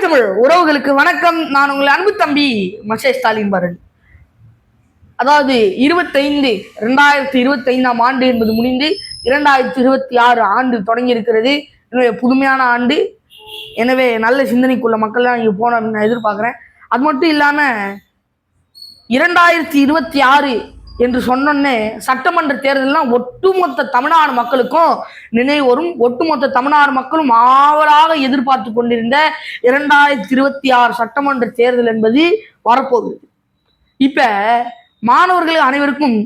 தமிழ் உறவுகளுக்கு வணக்கம். நான் உங்கள் அன்பு தம்பி மசேஷ் ஸ்டாலின் பாரன். அதாவது 2025 ஆண்டு என்பது முடிந்து 2026 ஆண்டு தொடங்கி இருக்கிறது. எனவே புதுமையான ஆண்டு. எனவே நல்ல சிந்தனைக்குள்ள மக்கள்லாம் இங்கே போனோம் அப்படின்னு நான் எதிர்பார்க்குறேன். அது மட்டும் இல்லாமல் 2026 என்று சொன்னோன்னே சட்டமன்ற தேர்தல்லாம் ஒட்டுமொத்த தமிழ்நாடு மக்களுக்கும் நினைவு வரும். ஒட்டுமொத்த தமிழ்நாடு மக்களும் ஆவலாக எதிர்பார்த்து கொண்டிருந்த 2026 சட்டமன்ற தேர்தல் என்பது வரப்போகுது. இப்ப மாணவர்கள் அனைவருக்கும்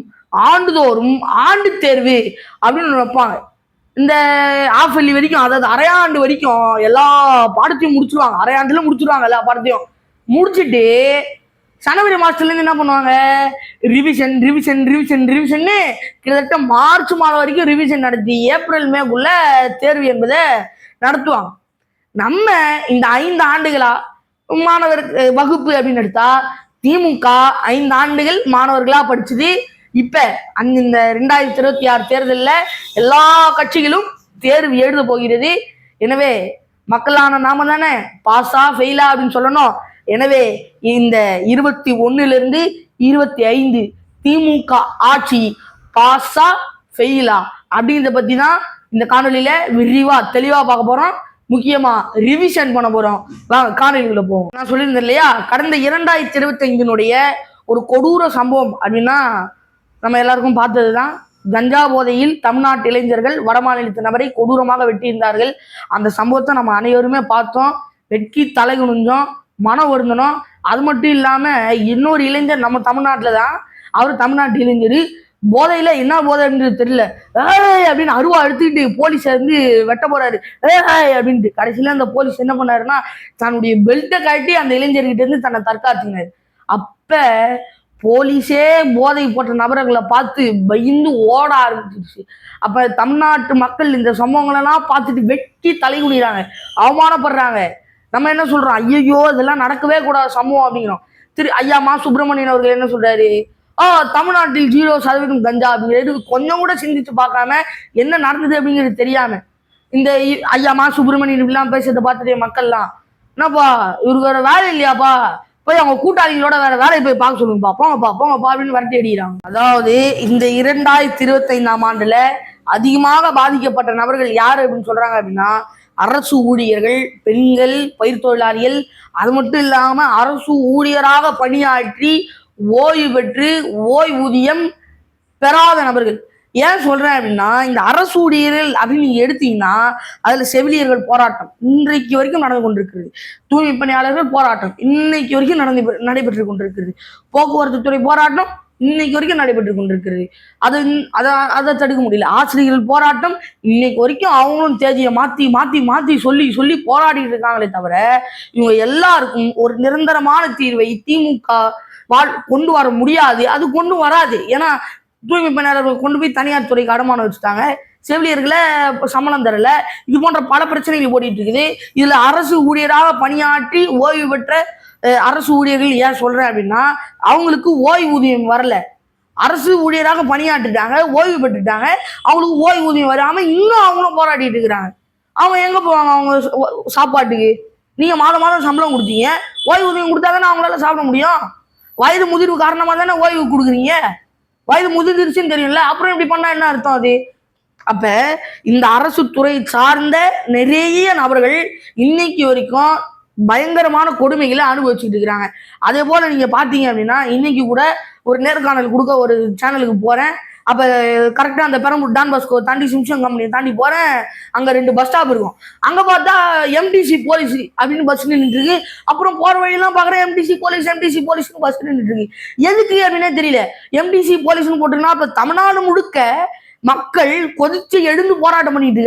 ஆண்டுதோறும் ஆண்டு தேர்வு அப்படின்னு வைப்பாங்க. இந்த ஆஃபல்லி வரைக்கும், அதாவது அரையாண்டு வரைக்கும் எல்லா பாடத்தையும் முடிச்சிருவாங்க. அரையாண்டுல முடிச்சிருவாங்க எல்லா பாடத்தையும். முடிச்சுட்டு ஜனவரி மாசத்துலேருந்து என்ன பண்ணுவாங்க, ரிவிஷன் ரிவிஷன் ரிவிஷன் ரிவிஷன்னு கிட்டத்தட்ட மார்ச் மாதம் வரைக்கும் ரிவிஷன் நடத்தி ஏப்ரல் மேக்குள்ள தேர்வு என்பதை நடத்துவாங்க. நம்ம இந்த 5 ஆண்டுகளா மாணவர் வகுப்பு அப்படின்னு எடுத்தா திமுக 5 ஆண்டுகள் மாணவர்களா படிச்சது. இப்ப இந்த 2026 தேர்தலில் எல்லா கட்சிகளும் தேர்வு எழுத போகிறது. எனவே மக்களான நாம தானே பாஸா ஃபெயிலா அப்படின்னு சொல்லணும். எனவே இந்த 21 25 திமுக ஆட்சி பாஸா ஃபெயிலா அப்படின்றத பத்தி தான் இந்த காணொலியில விரிவா தெளிவா பார்க்க போறோம். முக்கியமா ரிவிஷன் பண்ண போறோம். காணொலிக்குள்ள போவோம். நான் சொல்லியிருந்தேன் இல்லையா, கடந்த 2025 ஒரு கொடூர சம்பவம் அப்படின்னா நம்ம எல்லாருக்கும் பார்த்ததுதான். கஞ்சா போதையில் தமிழ்நாட்டு இளைஞர்கள் வடமாநிலத்து நபரை கொடூரமாக வெட்டியிருந்தார்கள். அந்த சம்பவத்தை நம்ம அனைவருமே பார்த்தோம். வெட்கி தலை குனிஞ்சோம், மனம் வருந்தணும். அது மட்டும் இல்லாம இன்னொரு இளைஞர் நம்ம தமிழ்நாட்டில் தான், அவர் தமிழ்நாட்டு இளைஞர் போதையில என்ன போதைன்றது தெரியல அப்படின்னு அருவா எடுத்துக்கிட்டு போலீஸ் வந்து வெட்ட போறாரு அப்படின்ட்டு. கடைசியில அந்த போலீஸ் என்ன பண்ணாருன்னா தன்னுடைய பெல்ட்டை காட்டி அந்த இளைஞர்கிட்ட இருந்து தன்னை தற்காத்துனாரு. அப்ப போலீஸே போதை போட்ட நபர்களை பார்த்து பயந்து ஓட ஆரம்பிச்சிருச்சு. அப்ப தமிழ்நாட்டு மக்கள் இந்த சம்பவங்களெல்லாம் பார்த்துட்டு வெட்டி தலை குனிறாங்க, அவமானப்படுறாங்க. நம்ம என்ன சொல்றோம், ஐயோ இதெல்லாம் நடக்கவே கூடாது சம்பவம் அப்படிங்கிறோம். ஐயா மா சுப்பிரமணியன் அவர்கள் என்ன சொல்றாரு, தமிழ்நாட்டில் 0% கஞ்சா அப்படிங்கிறது கொஞ்சம் கூட சிந்திச்சு பார்க்காம என்ன நடந்தது அப்படிங்கிறது தெரியாம இந்த ஐயா மா சுப்பிரமணியன் இப்படிலாம் பேசுறதை பார்த்துட்டு மக்கள்லாம் என்னப்பா இவருக்கு வேற வேலை இல்லையாப்பா, போய் அவங்க கூட்டாளிகளோட வேற வேலையை போய் பார்க்க சொல்லுங்கப்பா, போங்கப்பா அப்படின்னு வரட்டி அடிக்கிறாங்க. அதாவது இந்த 2025 ஆண்டுல அதிகமாக பாதிக்கப்பட்ட நபர்கள் யாரு அப்படின்னு சொல்றாங்க அப்படின்னா அரசு ஊழியர்கள், பெண்கள், பயிர் தொழிலாளிகள். அது மட்டும் இல்லாம அரசு ஊழியராக பணியாற்றி ஓய்வு பெற்று ஓய்வூதியம் பெறாத நபர்கள். ஏன் சொல்றேன் அப்படின்னா இந்த அரசு ஊழியர்கள் அப்படின்னு நீங்க எடுத்தீங்கன்னா அதுல செவிலியர்கள் போராட்டம் இன்றைக்கு வரைக்கும் நடந்து கொண்டிருக்கிறது. தூய்மை பணியாளர்கள் போராட்டம் இன்னைக்கு வரைக்கும் நடைபெற்று கொண்டிருக்கிறது. போக்குவரத்து துறை போராட்டம் இன்னைக்கு வரைக்கும் நடைபெற்று கொண்டிருக்கிறது. அதை தடுக்க முடியல. ஆசிரியர்கள் போராட்டம் இன்னைக்கு வரைக்கும் அவங்களும் தேதியை மாத்தி மாத்தி மாத்தி சொல்லி சொல்லி போராடிட்டு இருக்காங்களே தவிர இவங்க எல்லாருக்கும் ஒரு நிரந்தரமான தீர்வை திமுக கொண்டு வர முடியாது. அது கொண்டு வராது. ஏன்னா தூய்மை பணியாளர்கள் கொண்டு போய் தனியார் துறைக்கு அடமானம் வச்சுட்டாங்க, செவிலியர்களை சம்பளம் தரல, இது போன்ற பல பிரச்சனைகள் ஓடிட்டு இருக்குது. இதுல அரசு ஊழியராக பணியாற்றி ஓய்வு பெற்ற அரசு ஊழியர்கள் ஏன் சொல்றேன் அப்படின்னா அவங்களுக்கு ஓய்வூதியம் வரல. அரசு ஊழியராக பணியாற்றிட்டாங்க, ஓய்வு பெற்றுட்டாங்க, அவங்களுக்கு ஓய்வூதியம் வராம இன்னும் அவங்களும் போராடிட்டு இருக்கிறாங்க. அவங்க எங்க போவாங்க அவங்க சாப்பாட்டுக்கு? நீங்க மாதம் சம்பளம் கொடுத்தீங்க, ஓய்வூதியம் கொடுத்தா தானே அவங்களால சாப்பிட முடியும். வயது முதிர்வு காரணமா தானே ஓய்வு கொடுக்குறீங்க. வயது முதிர்ந்துருச்சுன்னு தெரியும்ல, அப்புறம் இப்படி பண்ணா என்ன அர்த்தம் அது? அப்ப இந்த அரசு துறை சார்ந்த நிறைய நபர்கள் இன்னைக்கு வரைக்கும் பயங்கரமான கொடுமைகளை அனுபவிச்சுட்டு இருக்கிறாங்க. அதே போல நீங்க பாத்தீங்க அப்படின்னா இன்னைக்கு கூட ஒரு நேர்காணல் கொடுக்க ஒரு சேனலுக்கு போறேன். அப்ப கரெக்டா அந்த பெரம்பூர் டான் பாஸ்கோ தாண்டி சிம்சன் கம்பெனியை தாண்டி போறேன். அங்க 2 பஸ் ஸ்டாப் இருக்கும். அங்க பார்த்தா எம்டிசி போலீஸ் அப்படின்னு பஸ் நின்றுட்டு இருக்கு. அப்புறம் போற வழியெல்லாம் பாக்குறேன் எம்டிசி போலீஸ்னு பஸ் நின்றுட்டு இருக்கு. எதுக்கு அப்படின்னே தெரியல. எம்டிசி போலீஸ்னு போட்டுருன்னா அப்ப தமிழ்நாடு முழுக்க மக்கள் கொதிச்சு எழுந்து போராட்டம் பண்ணிட்டு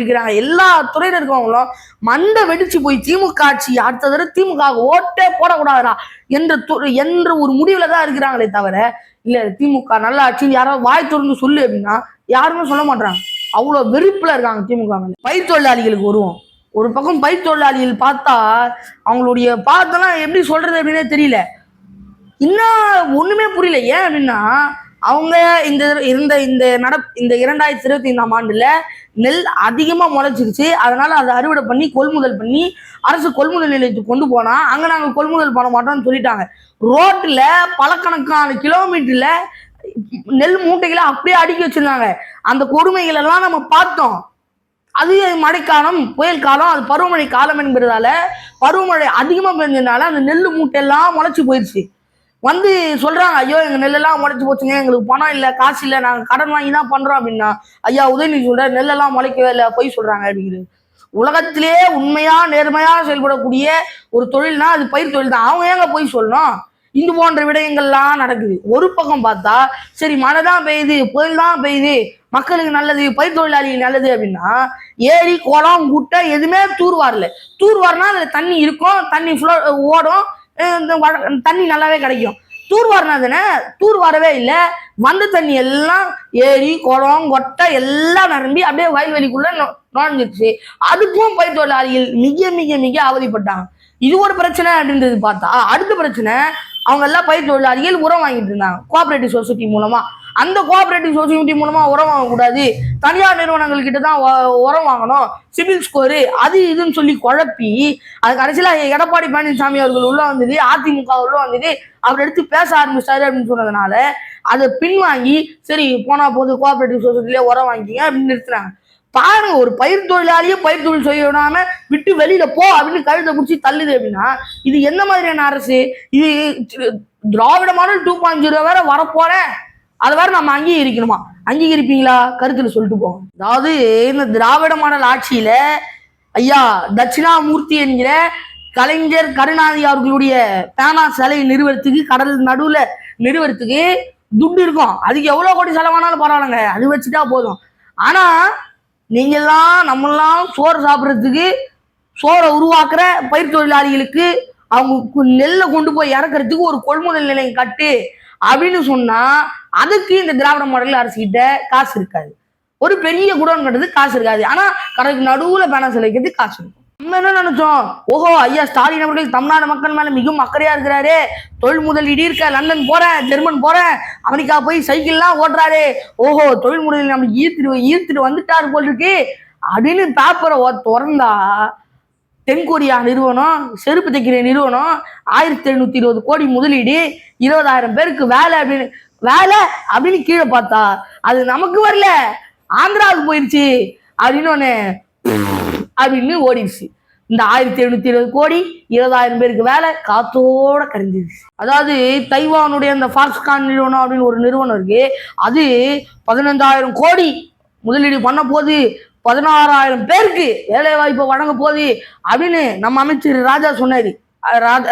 இருக்கிறாங்க. எல்லா துறையில இருக்கவங்களும் மண்டை வெடிச்சு போய் திமுக ஆட்சி அடுத்த தடவை திமுக ஓட்டே போடக்கூடாதா என்ற ஒரு முடிவுல தான் இருக்கிறாங்களே தவிர இல்ல திமுக நல்ல ஆட்சி யாராவது வாய் திறந்து சொல்லு அப்படின்னா யாருமே சொல்ல மாட்டாங்க. அவ்வளவு வெறுப்புல இருக்காங்க திமுக. பயிர் தொழிலாளிகளுக்கு வருவோம். ஒரு பக்கம் பயிர் தொழிலாளிகள் பார்த்தா அவங்களுடைய பார்த்தெல்லாம் எப்படி சொல்றது அப்படின்னே தெரியல. இன்னும் ஒண்ணுமே புரியல. ஏன் அப்படின்னா அவங்க இந்த 2025ஆம் ஆண்டுல நெல் அதிகமா முளைச்சிருச்சு. அதனால அதை அறுவடை பண்ணி கொள்முதல் பண்ணி அரசு கொள்முதல் நிலையத்துக்கு கொண்டு போனா அங்க நாங்க கொள்முதல் பண்ண மாட்டோம்னு சொல்லிட்டாங்க. ரோட்ல பலக்கணக்கான கிலோமீட்டர்ல நெல் மூட்டைகளை அப்படியே அடுக்கி வச்சிருந்தாங்க. அந்த கொடுமைகள் எல்லாம் நம்ம பார்த்தோம். அது மழைக்காலம், புயல் காலம், அது பருவமழை காலம் என்பதால பருவமழை அதிகமா பெஞ்சதுனால அந்த நெல் மூட்டை எல்லாம் முளைச்சு போயிடுச்சு. வந்து சொல்றாங்க, ஐயோ எங்க நெல்லெல்லாம் முளைச்சு போச்சுங்க, எங்களுக்கு பணம் இல்லை, காசு இல்லை, நாங்க கடன் வாங்கி தான் பண்றோம் அப்படின்னா, ஐயா உதயநிதி சொல்ற நெல்லெல்லாம் முளைக்கவே இல்லை, பொய் சொல்றாங்க அப்படிங்கிறது. உலகத்திலேயே உண்மையா நேர்மையா செயல்படக்கூடிய ஒரு தொழில்னா அது பயிர் தொழில் தான். அவங்க ஏங்க பொய் சொல்லணும்? இது போன்ற விடயங்கள்லாம் நடக்குது. ஒரு பக்கம் பார்த்தா சரி மழை தான் பெய்யுது, புயல் தான் பெய்யுது, மக்களுக்கு நல்லது, பயிர் தொழிலாளிகள் நல்லது அப்படின்னா, ஏரி குளம் குட்டை எதுவுமே தூர்வாரல. தூர்வாரினா அதுல தண்ணி இருக்கும், தண்ணி ஓடும், தண்ணி நல்லாவே கிடைக்கும். தூர்வாரினா தானே, தூர்வாரவே இல்லை. வந்த தண்ணி எல்லாம் ஏரி குளம் கொட்டை எல்லாம் நிரம்பி அப்படியே வயல்வெளிக்குள்ள நுழைஞ்சிருச்சு. அதுக்கும் பயிர் தொழிலாளிகள் மிக மிக மிக அவதிப்பட்டாங்க. இது ஒரு பிரச்சனை அப்படின்றது பார்த்தா, அடுத்த பிரச்சனை அவங்க எல்லாம் பயிர் தொழிலாளிகள் உரம் வாங்கிட்டு இருந்தாங்க கோஆபரேட்டிவ் சொசைட்டி மூலமா. அந்த கோஆபரேட்டிவ் சொசைட்டி மூலமா உரம் வாங்கக்கூடாது, தனியார் நிறுவனங்கள் கிட்ட தான் உரம் வாங்கணும், சிவில் ஸ்கோரு அது இதுன்னு சொல்லி குழப்பி அது கடைசியில எடப்பாடி பழனிசாமி அவர்கள் உள்ள வந்தது, அதிமுக உள்ள வந்தது, அவர் எடுத்து பேச ஆரம்பிச்சாரு அப்படின்னு சொன்னதுனால அதை பின்வாங்கி சரி போனா போது கோஆபரேட்டிவ் சொசைட்டிலேயே உரம் வாங்கிங்க அப்படின்னு நிறுத்துறாங்க. பாருங்க, ஒரு பயிர் தொழிலாளியே பயிர் தொழில் செய்ய விடாம விட்டு வெளியில போ அப்படின்னு கழுத்தை பிடிச்சி தள்ளுது அப்படின்னா இது என்ன மாதிரியான அரசு? இது திராவிட மாடல் 2.0 வேற வரப்போறேன், அதை வேற நம்ம அங்கீகரிக்கணுமா? அங்கீகரிப்பீங்களா? கருத்துல சொல்லிட்டு போங்க. அதாவது இந்த திராவிட மாடல் ஆட்சியில ஐயா தட்சிணாமூர்த்தி என்கிற கலைஞர் கருணாநிதி அவர்களுடைய பேனா சிலை நிறுவனத்துக்கு கடல் நடுவுல நிறுவனத்துக்கு துட்டு இருக்கும். அதுக்கு எவ்வளவு கோடி செலவானாலும் பரவாயில்லைங்க, அது வச்சுட்டா போதும். ஆனா நீங்கெல்லாம் நம்மெல்லாம் சோறு சாப்பிட்றதுக்கு சோறை உருவாக்குற பயிர் தொழிலாளிகளுக்கு அவங்க நெல்லை கொண்டு போய் இறக்குறதுக்கு ஒரு கொள்முதல் நிலையம் கட்டு அப்படின்னு சொன்னா அதுக்கு இந்த திராவிட மாடல் அரசு கிட்ட காசு இருக்காது. ஒரு பெரிய குடோன் கட்டுறதுக்கு காசு இருக்காது. ஆனா கடைக்கு நடுவுல பேனா சிலைக்கிறதுக்கு காசு இருக்கும். நம்ம என்ன நினைச்சோம், ஓஹோ ஐயா ஸ்டாலின் அவர்கள் தமிழ்நாடு மக்கள் மேல மிகவும் அக்கறையா இருக்கிறாரு, தொழில் முதலீடு இருக்க, லண்டன் போறேன், ஜெர்மன் போறேன், அமெரிக்கா போய் சைக்கிள்லாம் ஓட்டுறாரு, ஓஹோ தொழில் முதலீடு நம்மளுக்கு ஈர்த்துட்டு வந்துட்டாரு போல் இருக்கு அப்படின்னு பேப்பரை திறந்தா தென்கொரியா நிறுவனம், செருப்பு தைக்கிற நிறுவனம், 1720 கோடி முதலீடு, 20,000 பேருக்கு வேலை அப்படின்னு கீழே பார்த்தா அது நமக்கு வரல, ஆந்திராவுக்கு போயிடுச்சு அப்படின்னு ஒண்ணு அப்படின்னு ஓடிடுச்சு. இந்த 1720 கோடி 20,000 பேருக்கு வேலை காத்தோட கரைஞ்சிருச்சு. அதாவது தைவானுடைய அந்த ஃபாக்ஸ்கான் நிறுவனம் அப்படின்னு ஒரு நிறுவனம் இருக்கு, அது 15,000 கோடி முதலீடு பண்ண போது 16,000 பேருக்கு வேலை வாய்ப்பை வழங்க போகுது அப்படின்னு நம்ம அமைச்சர் ராஜா சொன்னாரு,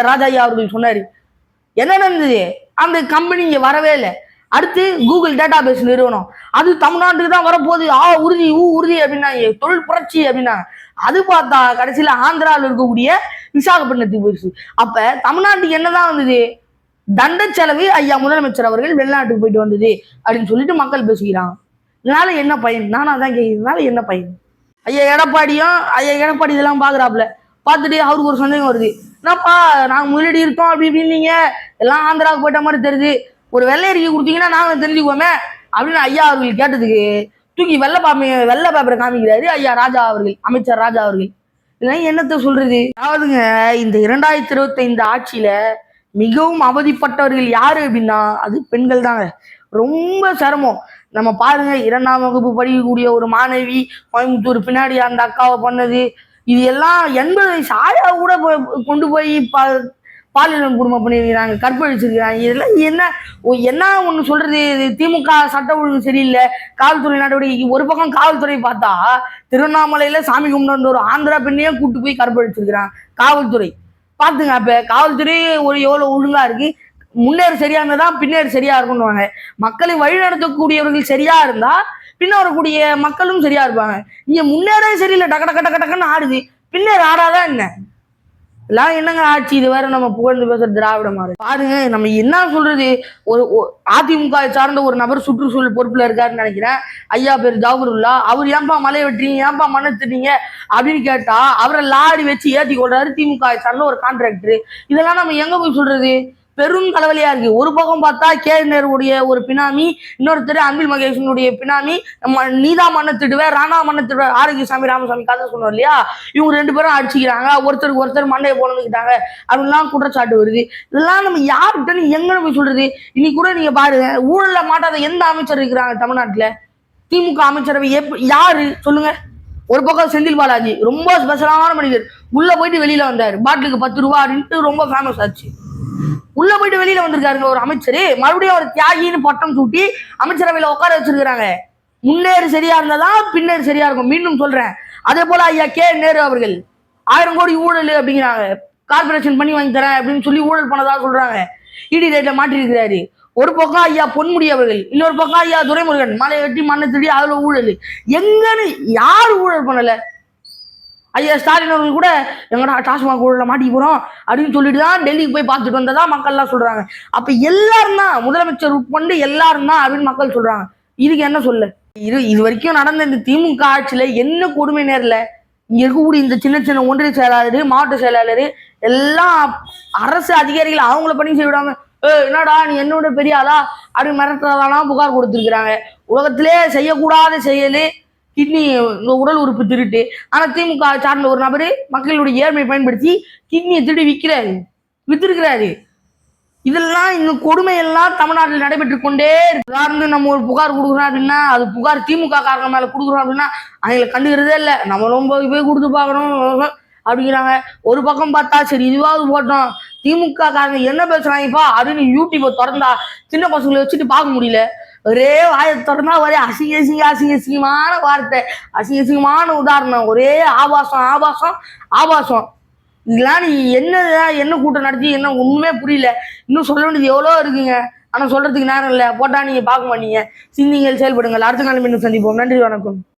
ராஜா அவர்கள் சொன்னாரு. என்ன நடந்தது? அந்த கம்பெனி இங்க வரவே இல்லை. அடுத்து கூகுள் டேட்டா பேஸ் நிறுவனம், அது தமிழ்நாட்டுக்கு தான் வரப்போகுது, உறுதி உறுதி அப்படின்னாங்க, தொழில் புரட்சி அப்படின்னாங்க. அது பார்த்தா கடைசியில ஆந்திராவில் இருக்கக்கூடிய விசாகப்பட்டினத்துக்கு போயிடுச்சு. அப்ப தமிழ்நாட்டுக்கு என்னதான் வந்தது? தண்ட செலவு ஐயா முதலமைச்சர் அவர்கள் வெளிநாட்டுக்கு போயிட்டு வந்தது அப்படின்னு சொல்லிட்டு மக்கள் பேசுகிறாங்க. இதனால என்ன பயன்? நானா தான் கேட்கிறதுனால என்ன பயன்? ஐயா எடப்பாடி இதெல்லாம் பாக்குறாப்புல, பார்த்துட்டு அவருக்கு ஒரு சந்தேகம் வருது, என்னப்பா நாங்க முதலீடு இருக்கோம் அப்படி இப்படின்னு நீங்க எல்லாம் ஆந்திராவுக்கு போயிட்ட மாதிரி தெரியுது, ஒரு வெள்ளை அறிக்கை கொடுத்தீங்கன்னா நாங்க தெரிஞ்சுக்கோமே அப்படின்னு ஐயா அவர்கள் கேட்டதுக்கு தூக்கி வெள்ளை பேப்பரை காமிக்கிறாரு ஐயா ராஜா அவர்கள், அமைச்சர் ராஜா அவர்கள். இதெல்லாம் என்னத்தை சொல்றது? அதாவதுங்க இந்த 2025 ஆட்சியில மிகவும் அவதிப்பட்டவர்கள் யாரு அப்படின்னா அது பெண்கள் தாங்க. ரொம்ப சிரமம். நம்ம பாருங்க, 2ஆம் வகுப்பு படிக்கக்கூடிய ஒரு மாணவி கோயம்புத்தூர் பின்னாடி அந்த அக்காவை பண்ணது, இது எல்லாம் 80 வயசு ஆயா கூட கொண்டு போய் பாலியல் குடும்பம் பண்ணியிருக்கிறாங்க, கற்பழிச்சிருக்கிறாங்க. இதெல்லாம் என்ன ஒண்ணு சொல்றது? திமுக சட்ட ஒழுங்கு சரியில்லை, காவல்துறை நடவடிக்கை. ஒரு பக்கம் காவல்துறை பார்த்தா திருவண்ணாமலையில சாமி கும்பிட்டு ஒரு ஆந்திரா பெண்ணையே கூட்டு போய் கற்பழிச்சிருக்கிறாங்க காவல்துறை. பாத்துங்க, அப்ப காவல்துறை ஒரு எவ்வளவு ஒழுங்கா இருக்கு. முன்னேறு சரியா இருந்தாதான் பின்னேறு சரியா இருக்கும்னுவாங்க. மக்களை வழி நடத்தக்கூடியவர்கள் சரியா இருந்தா பின்ன வரக்கூடிய மக்களும் சரியா இருப்பாங்க. இங்க முன்னேறே சரியில்லை, டக்குன்னு ஆடுது, பின்னேறு ஆடாதான் என்ன? எல்லாம் என்னங்க ஆட்சி இது? வேற நம்ம புகழ்ந்து பேசுற திராவிட மாடல். பாருங்க, நம்ம என்ன சொல்றது, ஒரு அதிமுக சார்ந்த ஒரு நபர் சுற்றுச்சூழல் பொறுப்புல இருக்காருன்னு நினைக்கிறேன், ஐயா பேர் ஜாகருல்லா. அவர் ஏன்பா மலையை வெட்டுறீங்க, ஏன்பா மண்ணை திட்டீங்க அப்படின்னு கேட்டா அவரை லாரி வச்சு ஏற்றி கொள்றாரு திமுக சார்ந்த ஒரு கான்ட்ராக்டர். இதெல்லாம் நம்ம எங்க போய் சொல்றது? பெரும் தலைவலியா இருக்கு. ஒரு பக்கம் பார்த்தா நேருடைய ஒரு பினாமி, இன்னொருத்தர் அன்பில் மகேஷனுடைய பினாமி, நீதா மண்ணை திடுவேன், ராணா மண்ணை திடுவேன், ஆரோக்கியசாமி ராமசாமி கதை சொன்னோம் இல்லையா, இவங்க 2 பேரும் அடிச்சுக்கிறாங்க, ஒருத்தருக்கு ஒருத்தர் மண்டையை போனதுக்கிட்டாங்க அப்படின்லாம் குற்றச்சாட்டு வருது. இதெல்லாம் நம்ம யார்கிட்ட எங்க போய் சொல்றது? இன்னைக்கு கூட நீங்க பாருங்க, ஊழல்ல மாட்டாத எந்த அமைச்சர் இருக்கிறாங்க தமிழ்நாட்டுல? திமுக அமைச்சரவை யாரு சொல்லுங்க? ஒரு பக்கம் செந்தில் பாலாஜி ரொம்ப ஸ்பெஷலான மனிதர், உள்ள போயிட்டு வெளியில வந்தாரு, பாட்டிலுக்கு 10 ரூபா அப்படின்ட்டு ரொம்ப ஃபேமஸ் ஆச்சு. உள்ள போயிட்டு வெளியில வந்திருக்காருங்க ஒரு அமைச்சர், மறுபடியும் ஒரு தியாகின்னு பட்டம் சூட்டி அமைச்சரவையில உட்கார வச்சிருக்கிறாங்க. முன்னேறு சரியா இருந்ததான் பின்னேறு சரியா இருக்கும். மீண்டும் சொல்றேன், அதே போல ஐயா நேரு அவர்கள் 1000 கோடி ஊழல் அப்படிங்கிறாங்க, கார்பரேஷன் பண்ணி வாங்கி தரேன் அப்படின்னு சொல்லி ஊழல் பண்ணதா சொல்றாங்க, இடி ரேட்ல மாட்டிருக்கிறாரு. ஒரு பக்கம் ஐயா பொன்முடி அவர்கள், இன்னொரு பக்கம் ஐயா துரைமுருகன் மலையை வெட்டி மண்ணை திருடி அதுல ஊழல். எங்கன்னு யாரு ஊழல் பண்ணல? ஐயா ஸ்டாலின் அவர்கள் கூட எங்கடா டாஸ்மாக் ஊழல மாட்டி போறோம் அப்படின்னு சொல்லிட்டு தான் டெல்லிக்கு போய் பார்த்துட்டு வந்ததா மக்கள் எல்லாம் சொல்றாங்க. அப்ப எல்லாரும் தான், முதலமைச்சர் உட்கொண்டு எல்லாரும் தான் அப்படின்னு மக்கள் சொல்றாங்க. இதுக்கு என்ன சொல்ல? இது வரைக்கும் நடந்த இந்த திமுக ஆட்சியில என்ன கொடுமை நேரல? இங்க இருக்கக்கூடிய இந்த சின்ன சின்ன ஒன்றிய செயலாளர், மாவட்ட செயலாளர் எல்லாம் அரசு அதிகாரிகள் அவங்கள பண்ணி செய்ய விடாம, என்னடா நீ என்னோட பெரிய ஆளா அப்படின்னு மிரட்டுறதெல்லாம் புகார் கொடுத்துருக்குறாங்க. உலகத்திலே செய்யக்கூடாத செயலு கிட்னி, உடல் உறுப்பு திருட்டு. ஆனா திமுக சார்ந்த ஒரு நபரு மக்களுடைய ஏழ்மையை பயன்படுத்தி கிட்னியை திருடி வித்திருக்கிறாரு. இதெல்லாம் இந்த கொடுமையெல்லாம் தமிழ்நாட்டில் நடைபெற்று கொண்டே இருக்கு. நம்ம ஒரு புகார் கொடுக்குறோம் அப்படின்னா, அது புகார் திமுக காரங்க மேல கொடுக்குறோம் அப்படின்னா அவங்களை கண்டுக்கிறதே இல்லை, நம்மளும் போய் கொடுத்து பார்க்கணும் அப்படிங்கிறாங்க. ஒரு பக்கம் பார்த்தா சரி இதுவாவது போட்டோம், திமுக காரங்க என்ன பேசுறாங்கப்பா அப்படின்னு யூடியூப்பை திறந்தா சின்ன பசங்களை வச்சுட்டு பார்க்க முடியல. ஒரே வாயை திறந்தா ஒரே அசிங்கமான வார்த்தை, அசிங்கமான உதாரணம், ஒரே ஆபாசம். இதெல்லாம் நீ என்ன கூட்டம் நடத்தி என்ன ஒண்ணுமே புரியல. இன்னும் சொல்ல வேண்டியது எவ்வளோ இருக்குங்க, ஆனா சொல்றதுக்கு நேரம் இல்லை. போட்டா நீங்க பார்க்க மாட்டீங்க. சிந்திங்கள், செயல்படுங்கள். அடுத்த நாள் மீண்டும் சந்திப்போம். நன்றி, வணக்கம்.